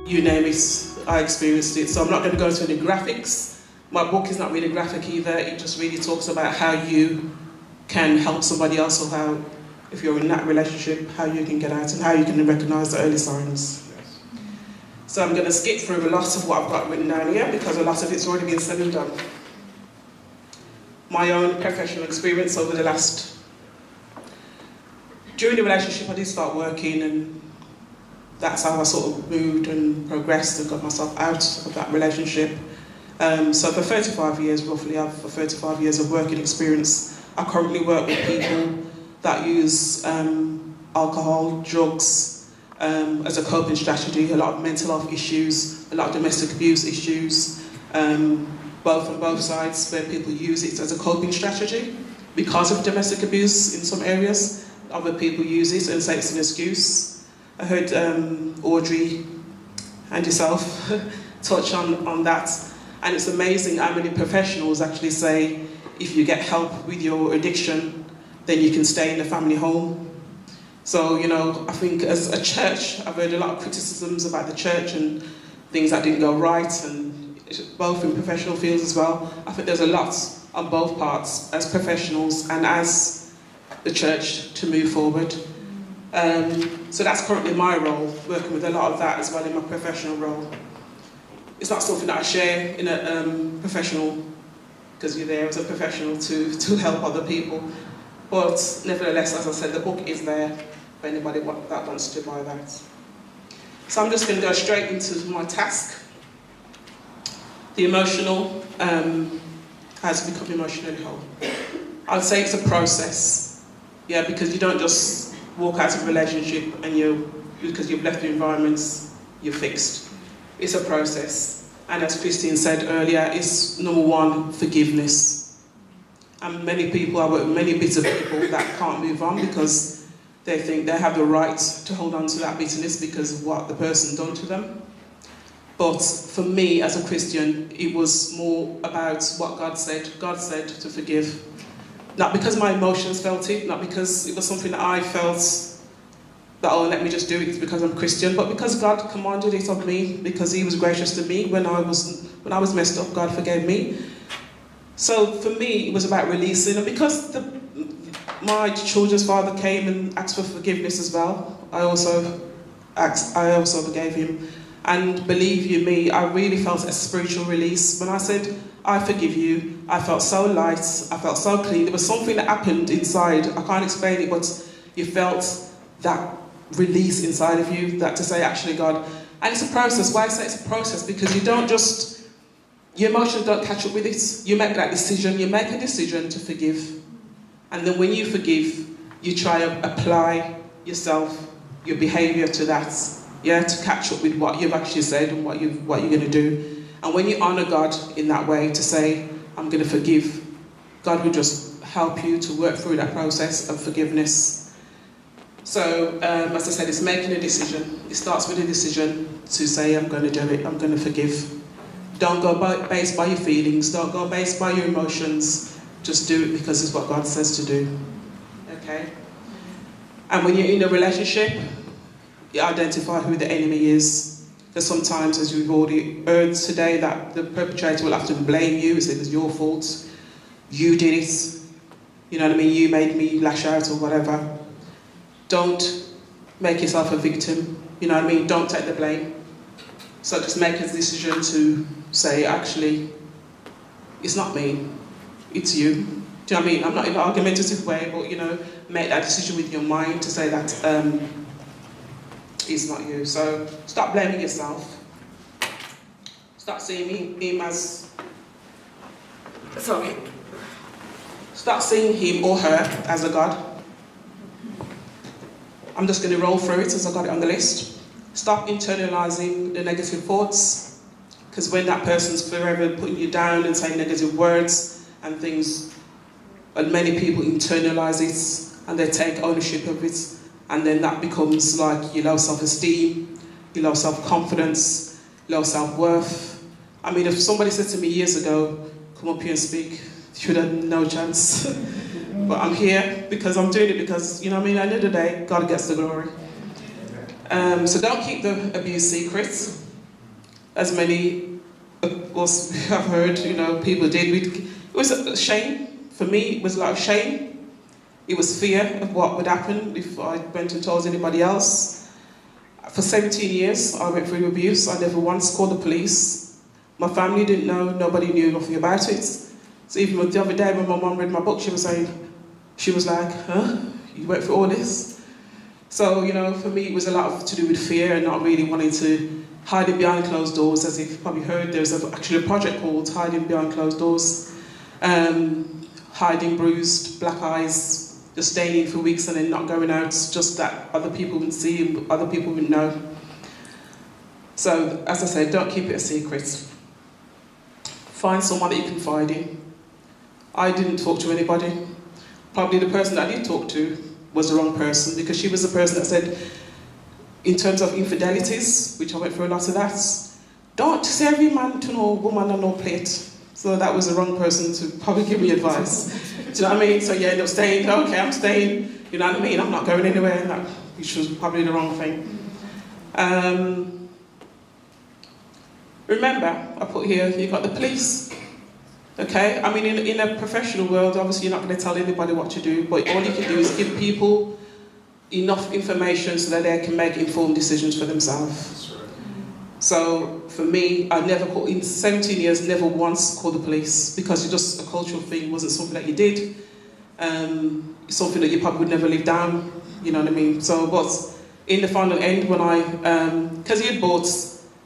You name it, I experienced it. So I'm not going to go into any graphics. My book is not really graphic either. It just really talks about how you can help somebody else, or how, if you're in that relationship, how you can get out and how you can recognise the early signs. Yes. So I'm going to skip through a lot of what I've got written down here because a lot of it's already been said and done. My own professional experience over the last... During the relationship, I did start working, and that's how I sort of moved and progressed and got myself out of that relationship. So for 35 years, roughly, I've 35 years of working experience. I currently work with people that use alcohol, drugs as a coping strategy, a lot of mental health issues, a lot of domestic abuse issues, both on both sides, where people use it as a coping strategy because of domestic abuse in some areas. Other people use it and say it's an excuse. I heard Audrey and yourself touch on that, and it's amazing how many professionals actually say if you get help with your addiction, then you can stay in the family home. So, you know, I think as a church, I've heard a lot of criticisms about the church and things that didn't go right, and both in professional fields as well. I think there's a lot on both parts as professionals and as the church to move forward. So that's currently my role, working with a lot of that as well in my professional role. It's not something that I share in a professional, because you're there as a professional to help other people. But nevertheless, as I said, the book is there for anybody that wants to buy that. So I'm just going to go straight into my task. The emotional, how to become emotionally whole. I'd say it's a process. Yeah, because you don't just walk out of a relationship and because you've left the environments, you're fixed. It's a process. And as Christine said earlier, it's number one, forgiveness. And many people, I work with many bitter people that can't move on because they think they have the right to hold on to that bitterness because of what the person done to them. But for me, as a Christian, it was more about what God said. God said to forgive. Not because my emotions felt it, not because it was something that I felt that, oh, let me just do it because I'm Christian, but because God commanded it of me, because he was gracious to me when I was messed up, God forgave me. So for me, it was about releasing, and because my children's father came and asked for forgiveness as well, I also forgave him. And believe you me, I really felt a spiritual release. When I said, I forgive you, I felt so light, I felt so clean. There was something that happened inside. I can't explain it, but you felt that release inside of you, that to say, actually, God. And it's a process. Why I say it's a process? Because you don't just, your emotions don't catch up with it. You make that decision. You make a decision to forgive. And then when you forgive, you try to apply yourself, your behaviour to that. Yeah, to catch up with what you've actually said and what you're going to do. And when you honour God in that way, to say, I'm going to forgive, God will just help you to work through that process of forgiveness. So, as I said, it's making a decision. It starts with a decision to say, I'm going to do it, I'm going to forgive. Don't go based by your feelings, don't go based by your emotions. Just do it because it's what God says to do. Okay? And when you're in a relationship, you identify who the enemy is. Because sometimes, as we've already heard today, that the perpetrator will often blame you, say it was your fault, you did it, you know what I mean, you made me lash out or whatever. Don't make yourself a victim, you know what I mean, don't take the blame. So just make a decision to say, actually, it's not me, it's you. Do you know what I mean? I'm not in an argumentative way, but, you know, make that decision with your mind to say that, it's not you. So stop blaming yourself. Stop seeing him as... Sorry. Stop seeing him or her as a God. I'm just going to roll through it as I got it on the list. Stop internalising the negative thoughts. Because when that person's forever putting you down and saying negative words and things, and many people internalise it and they take ownership of it, and then that becomes like your low self-esteem, your low self-confidence, low self-worth. I mean, if somebody said to me years ago, come up here and speak, you'd have no chance. But I'm here because I'm doing it because, you know what I mean, at the end of the day, God gets the glory. So don't keep the abuse secret. as many of us have heard, you know, people did. It was a shame. For me, it was a lot of shame. It was fear of what would happen if I went and told anybody else. For 17 years, I went through abuse. I never once called the police. My family didn't know, nobody knew nothing about it. So even the other day when my mum read my book, she was like, huh? You went through all this? So, you know, for me, it was a lot to do with fear and not really wanting to hide it behind closed doors. As you've probably heard, there's actually a project called Hiding Behind Closed Doors. Hiding bruised, black eyes, just staying in for weeks and then not going out, just that other people wouldn't see and other people wouldn't know. So, as I said, don't keep it a secret. Find someone that you can confide in. I didn't talk to anybody. Probably the person that I did talk to was the wrong person, because she was the person that said, in terms of infidelities, which I went through a lot of that, don't say every man to no woman on no plate. So that was the wrong person to probably give me advice. Do you know what I mean? So you end up staying, okay, I'm staying, you know what I mean? I'm not going anywhere, which was probably the wrong thing. Remember, I put here, you've got the police. Okay, I mean, in a professional world, obviously you're not going to tell anybody what to do, but all you can do is give people enough information so that they can make informed decisions for themselves. That's right. So, for me, I never called, in 17 years, never once called the police, because it's just a cultural thing, it wasn't something that you did, something that you probably would never live down, you know what I mean? So, but in the final end, when because he had bought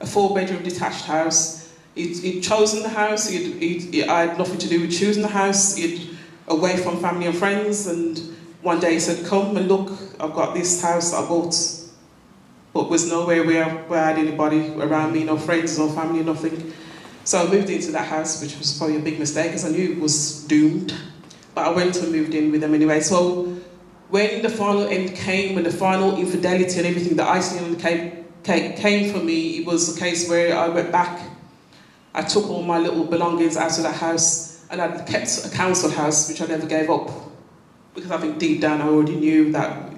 a 4-bedroom detached house, He'd chosen the house, I had nothing to do with choosing the house, he'd away from family and friends, and one day he said, come and look, I've got this house I bought. But was nowhere where I had anybody around me, no friends, no family, nothing. So I moved into that house, which was probably a big mistake, because I knew it was doomed. But I went and moved in with them anyway. So when the final end came, when the final infidelity and everything, the icing on the came for me, it was a case where I went back. I took all my little belongings out of that house, and I kept a council house, which I never gave up, because I think deep down I already knew that,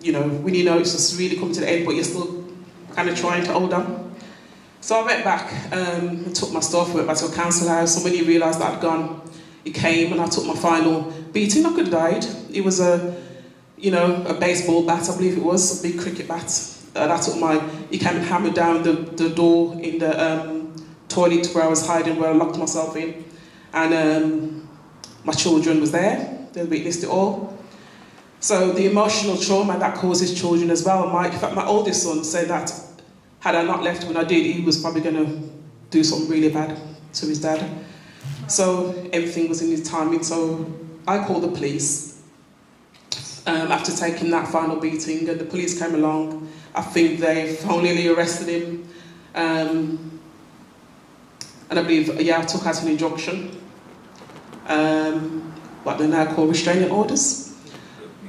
you know, when you know it's just really coming to the end, but you're still kind of trying to hold on. So I went back, and took my stuff, went back to a council house, and when he realised that I'd gone, he came and I took my final beating. I could have died. It was a baseball bat, I believe it was, a big cricket bat. And he came and hammered down the door in the toilet where I was hiding, where I locked myself in, and my children was there. They witnessed it all. So the emotional trauma that causes children as well. In fact, my oldest son said that had I not left when I did, he was probably going to do something really bad to his dad. So everything was in his timing. So I called the police after taking that final beating, and the police came along. I think they finally arrested him. And I believe, I took out an injunction, what they now call restraining orders.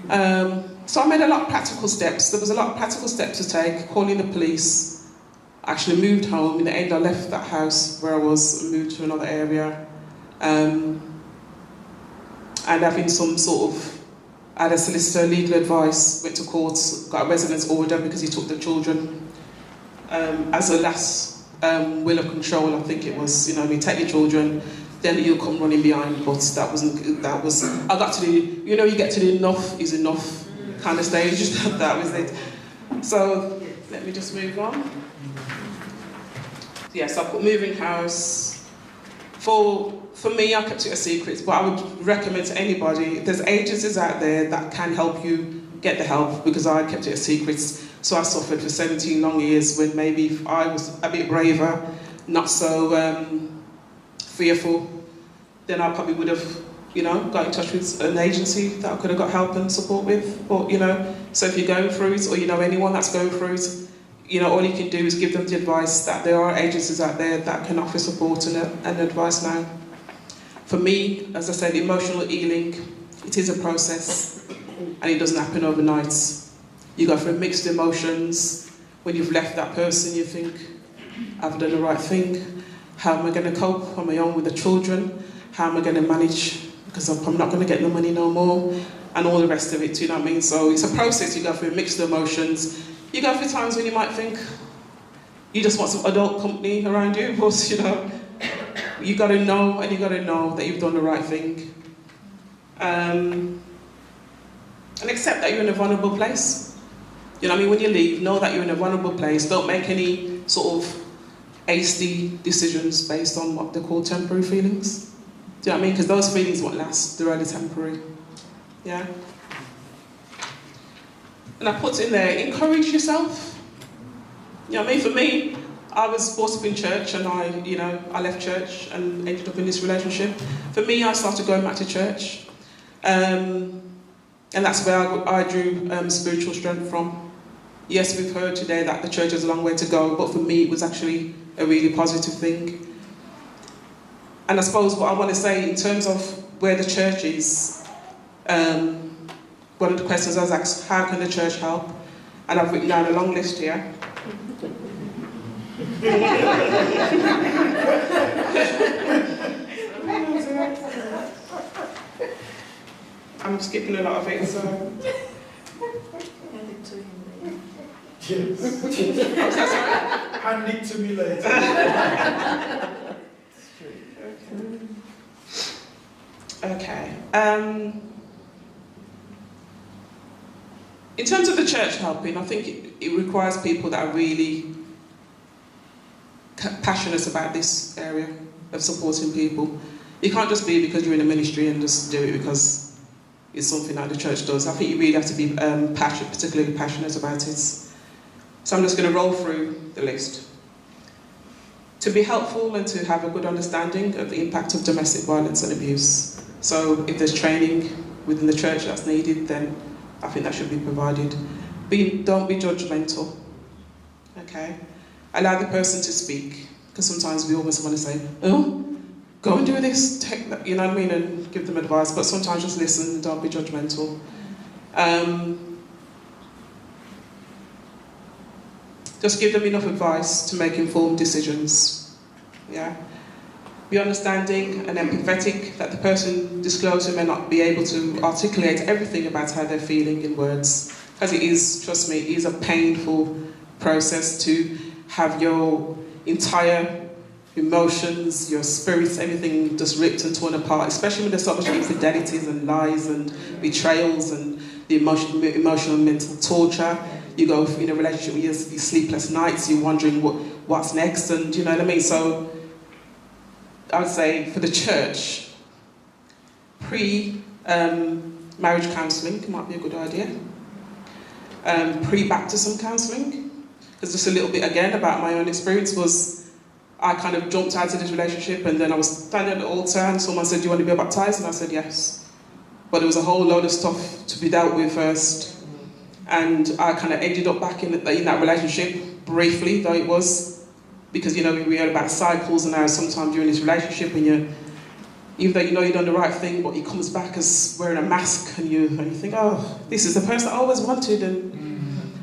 So I made a lot of practical steps. There was a lot of practical steps to take, calling the police. I actually moved home. In the end, I left that house where I was and moved to another area. And having some sort of, I had a solicitor, legal advice, went to court, got a residence order because he took the children as a last will of control, I think it was, take your children, then you'll come running behind, but that was, I got to do, you get to do enough is enough kind of stage, that was it. So, let me just move on. Yes, I put moving house. For me, I kept it a secret, but I would recommend to anybody, there's agencies out there that can help you get the help, because I kept it a secret. So I suffered for 17 long years, when maybe if I was a bit braver, not so fearful, then I probably would have, got in touch with an agency that I could have got help and support with. But, so if you're going through it, or you know anyone that's going through it, all you can do is give them the advice that there are agencies out there that can offer support and advice now. For me, as I said, emotional healing, it is a process, and it doesn't happen overnight. You go through mixed emotions. When you've left that person, you think, I've done the right thing. How am I going to cope on my own with the children? How am I going to manage? Because I'm not going to get the money no more. And all the rest of it, you know what I mean? So it's a process. You go through mixed emotions. You go through times when you might think, you just want some adult company around you, but you know, you got to know, and you got to know that you've done the right thing. And accept that you're in a vulnerable place. You know what I mean? When you leave, know that you're in a vulnerable place. Don't make any sort of hasty decisions based on what they call temporary feelings. Do you know what I mean? Because those feelings won't last, they're only temporary. Yeah? And I put in there, encourage yourself. You know what I mean? For me, I was brought up in church, and I left church and ended up in this relationship. For me, I started going back to church. And that's where I drew spiritual strength from. Yes, we've heard today that the church has a long way to go, but for me it was actually a really positive thing. And I suppose what I want to say in terms of where the church is, one of the questions I was asked, how can the church help? And I've written down a long list here. I'm skipping a lot of it, so... Hand it to him later. Yes. Hand it to me later. Okay. In terms of the church helping, I think it requires people that are really passionate about this area of supporting people. You can't just be because you're in a ministry and just do it because it's something that the church does. I think you really have to be particularly passionate about it. So I'm just going to roll through the list. To be helpful and to have a good understanding of the impact of domestic violence and abuse. So if there's training within the church that's needed, then I think that should be provided. Don't be judgmental. Okay? Allow the person to speak, because sometimes we almost want to say, oh, go and do this, take that, you know what I mean, and give them advice, but sometimes just listen and don't be judgmental. Just give them enough advice to make informed decisions. Yeah? Be understanding and empathetic that the person disclosing may not be able to articulate everything about how they're feeling in words. As it is, trust me, it is a painful process to have your entire emotions, your spirits, everything just ripped and torn apart, especially when there's so much infidelities and lies and betrayals and the emotional and mental torture. You go in a relationship with your sleepless nights, you're wondering what's next, and you know what I mean? So I would say for the church, pre-marriage counselling might be a good idea. Pre-baptism counselling, because just a little bit again about my own experience was I kind of jumped out of this relationship, and then I was standing at the altar and someone said, do you want to be baptised? And I said yes. But there was a whole load of stuff to be dealt with first. And I kind of ended up back in that relationship, briefly though it was, because you know we heard about cycles and how sometimes you're in this relationship and even though you know you've done the right thing, but he comes back as wearing a mask and you think, oh, this is the person I always wanted.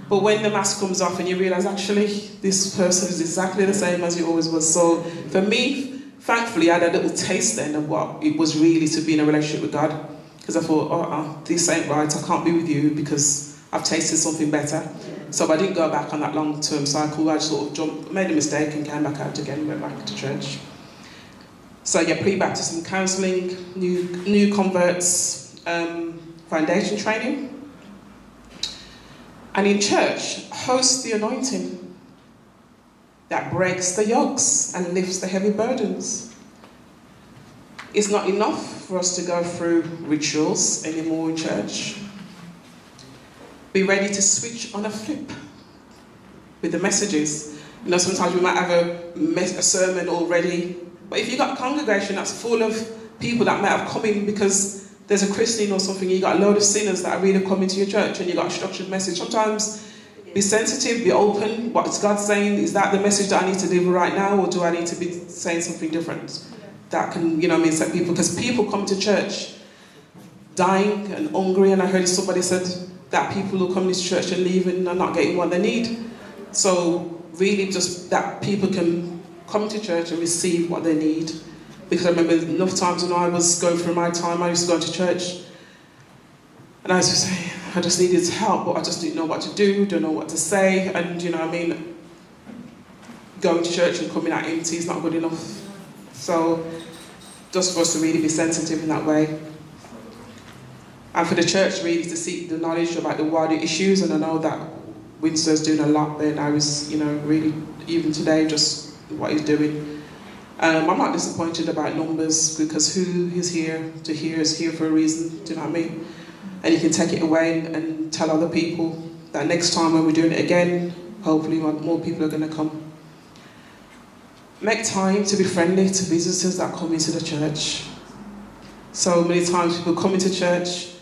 But when the mask comes off and you realise actually this person is exactly the same as you always was. So for me, thankfully I had a little taste then of what it was really to be in a relationship with God, because I thought, this ain't right, I can't be with you because I've tasted something better. So I didn't go back on that long-term cycle. I just sort of made a mistake and came back out again, went back to church. So yeah, pre-baptism counselling, new converts, foundation training. And in church, host the anointing that breaks the yokes and lifts the heavy burdens. It's not enough for us to go through rituals anymore in church. Be ready to switch on a flip with the messages. You know, sometimes we might have a sermon already, but if you've got a congregation that's full of people that might have come in because there's a christening or something, you got a load of sinners that are really coming to your church and you got a structured message. Sometimes be sensitive, be open. What's God saying? Is that the message that I need to deliver right now, or do I need to be saying something different? That can, you know what I mean, set people, because people come to church dying and hungry, and I heard somebody said that people who come to this church and leave and are not getting what they need. So really just that people can come to church and receive what they need. Because I remember enough times when I was going through my time, I used to go to church and I used to say, I just needed help, but I just didn't know what to do, don't know what to say, and you know what I mean. going to church and coming out empty is not good enough. So just for us to really be sensitive in that way. And for the church really to seek the knowledge about the wider issues, and I know that Winster's doing a lot there now, is, you know, really, even today, just what he's doing. I'm not disappointed about numbers, because who is here to hear is here for a reason, do you know what I mean? And you can take it away and tell other people that next time when we're doing it again, hopefully more people are going to come. Make time to be friendly to visitors that come into the church. So many times people come into church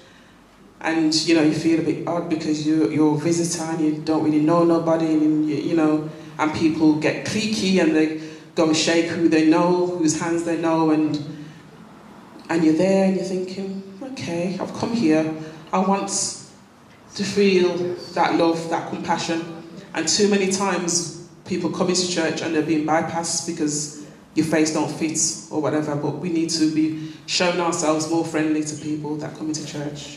and, you know, you feel a bit odd because you're a visitor and you don't really know nobody, and you know, and people get cliquey and they go and shake who they know, whose hands they know, and you're there and you're thinking, okay, I've come here, I want to feel that love, that compassion. And too many times people come into church and they're being bypassed because your face don't fit or whatever, but we need to be showing ourselves more friendly to people that come into church.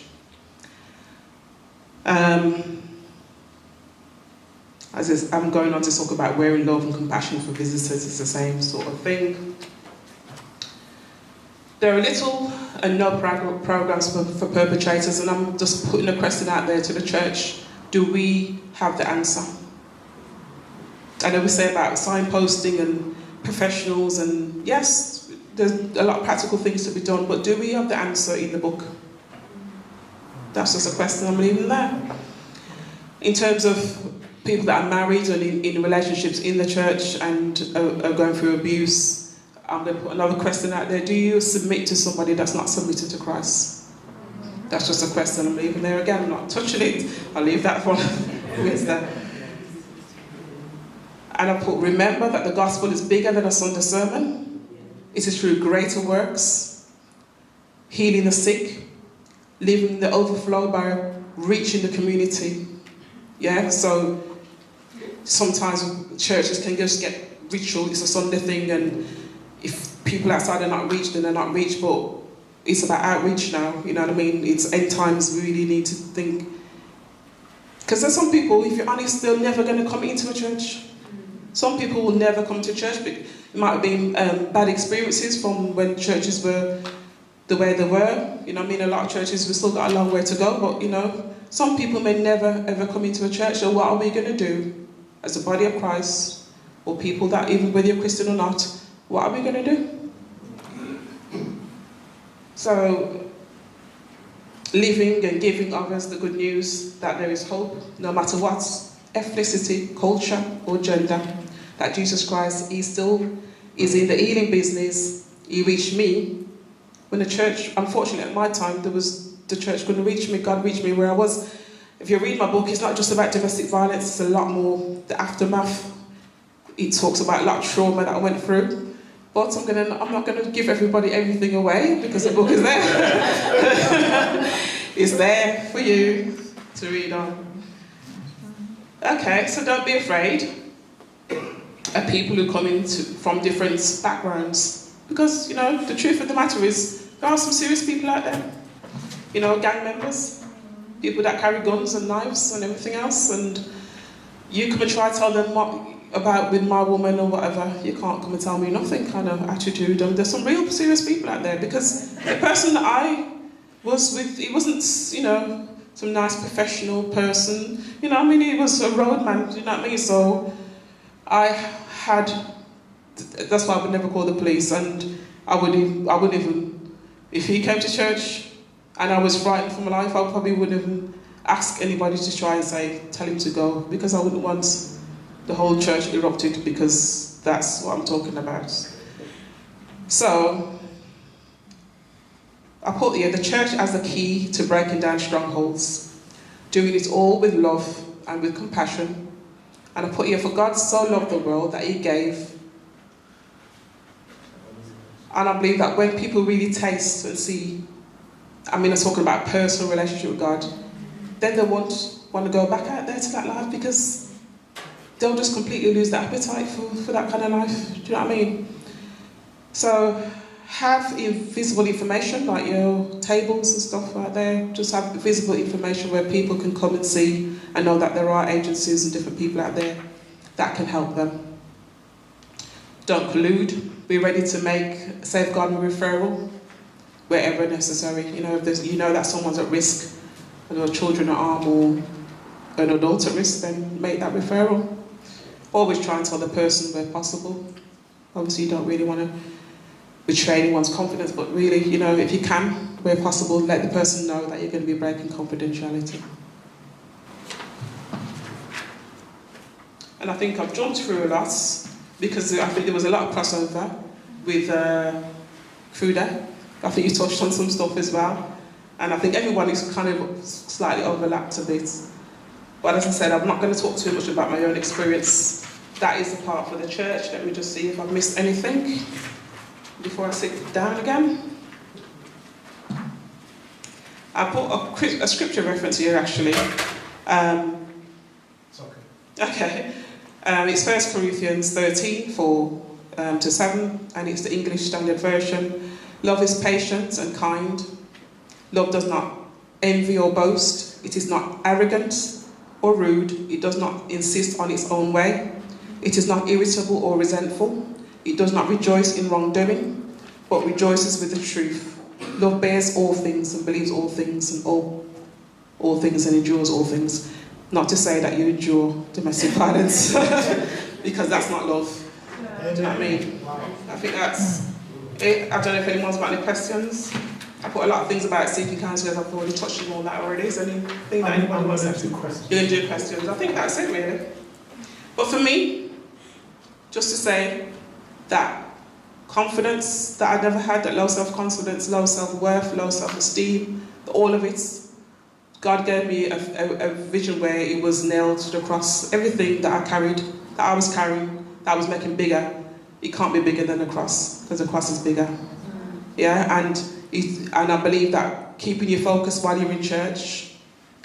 As I'm going on to talk about wearing love and compassion for visitors, it's the same sort of thing. There are little and no programs for perpetrators, and I'm just putting a question out there to the church. Do we have the answer? I know we say about signposting and professionals, and yes, there's a lot of practical things to be done, but do we have the answer in the book? That's just a question I'm leaving there. In terms of people that are married and in relationships in the church and are going through abuse, I'm going to put another question out there. Do you submit to somebody that's not submitted to Christ? That's just a question I'm leaving there again. I'm not touching it. I'll leave that for Wednesday. And I put, remember that the gospel is bigger than a Sunday sermon. It is through greater works, healing the sick, living the overflow by reaching the community. Yeah, so sometimes churches can just get ritual, it's a Sunday thing, and if people outside are not reached, then they're not reached, but it's about outreach now, you know what I mean? It's end times, we really need to think. Because there's some people, if you're honest, they're never going to come into a church. Some people will never come to church, but it might have been bad experiences from when churches were the way they were. You know what I mean? A lot of churches, we've still got a long way to go, but you know, some people may never ever come into a church. So what are we going to do as the body of Christ, or people that, even whether you're Christian or not, what are we going to do? So, living and giving others the good news that there is hope, no matter what ethnicity, culture, or gender, that Jesus Christ, He still is in the healing business. He reached me. When the church, unfortunately at my time, the church couldn't reach me, God reached me where I was. If you read my book, it's not just about domestic violence, it's a lot more the aftermath. It talks about a lot of trauma that I went through. But I'm not going to give everybody everything away, because the book is there. It's there for you to read on. Okay, so don't be afraid of people who come in from different backgrounds. Because, you know, the truth of the matter is, there are some serious people out there. You know, gang members, people that carry guns and knives and everything else, and you come and try to tell them what about with my woman or whatever, you can't come and tell me nothing kind of attitude. And there's some real serious people out there, because the person that I was with, he wasn't, you know, some nice professional person, you know, I mean, he was a roadman, you know what I mean? So I had, that's why I would never call the police, and I wouldn't even, if he came to church and I was frightened for my life, I probably wouldn't even ask anybody to try and tell him to go, because I wouldn't want the whole church erupted, because that's what I'm talking about. So, I put here, the church as the key to breaking down strongholds, doing it all with love and with compassion. And I put here, for God so loved the world that He gave. And I believe that when people really taste and see, I mean, I'm talking about personal relationship with God, then they won't want to go back out there to that life, because they'll just completely lose the appetite for that kind of life. Do you know what I mean? So, have visible information, like your tables and stuff like there. Just have visible information where people can come and see and know that there are agencies and different people out there that can help them. Don't collude. Be ready to make a safeguarding referral wherever necessary. You know, if you know that someone's at risk, whether children at harm or an adult at risk, then make that referral. Always try and tell the person where possible. Obviously, you don't really want to betray anyone's confidence, but really, you know, if you can, where possible, let the person know that you're going to be breaking confidentiality. And I think I've jumped through a lot because I think there was a lot of crossover with Cruda. I think you touched on some stuff as well. And I think everyone is kind of slightly overlapped a bit. But as I said, I'm not going to talk too much about my own experience. That is the part for the church. Let me just see if I've missed anything before I sit down again. I put a scripture reference here, actually. It's okay. Okay. It's 1 Corinthians 13, 4 to 7, and it's the English Standard Version. Love is patient and kind. Love does not envy or boast. It is not arrogant or rude. It does not insist on its own way. It is not irritable or resentful. It does not rejoice in wrongdoing, but rejoices with the truth. Love bears all things and believes all things and all things and endures all things. Not to say that you endure domestic violence, because that's not love. Do you know what I mean? I think that's it. I don't know if anyone's got any questions. I put a lot of things about seeking counsel, as I've already touched on all that already. Is there anything that anyone wants to do? Questions. You're going to do questions. I think that's it, really. But for me, just to say that confidence that I never had, that low self-confidence, low self-worth, low self-esteem, all of it, God gave me a vision where it was nailed to the cross. Everything that I carried, that I was carrying, that I was making bigger, it can't be bigger than the cross, because the cross is bigger. Yeah, and I believe that keeping your focus while you're in church,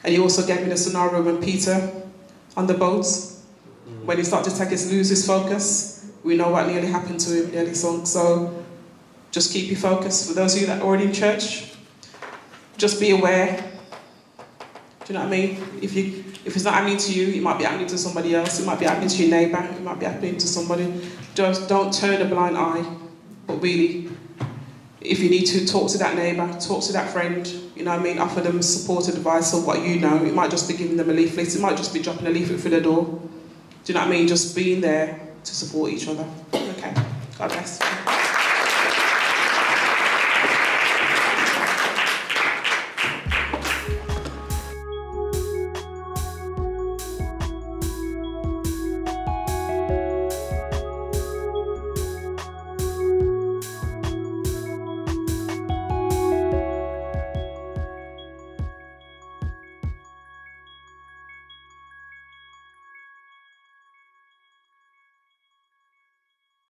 and he also gave me the scenario when Peter on the boat, when he started to lose his focus, we know what nearly happened to him, nearly sunk. So just keep your focus. For those of you that are already in church, just be aware. Do you know what I mean? If it's not happening to you, it might be happening to somebody else. It might be happening to your neighbour. It might be happening to somebody. Just don't turn a blind eye, but really, if you need to, talk to that neighbour, talk to that friend, you know what I mean, offer them support, advice of what you know. It might just be giving them a leaflet, it might just be dropping a leaflet through the door. Do you know what I mean? Just being there to support each other. Okay, God bless.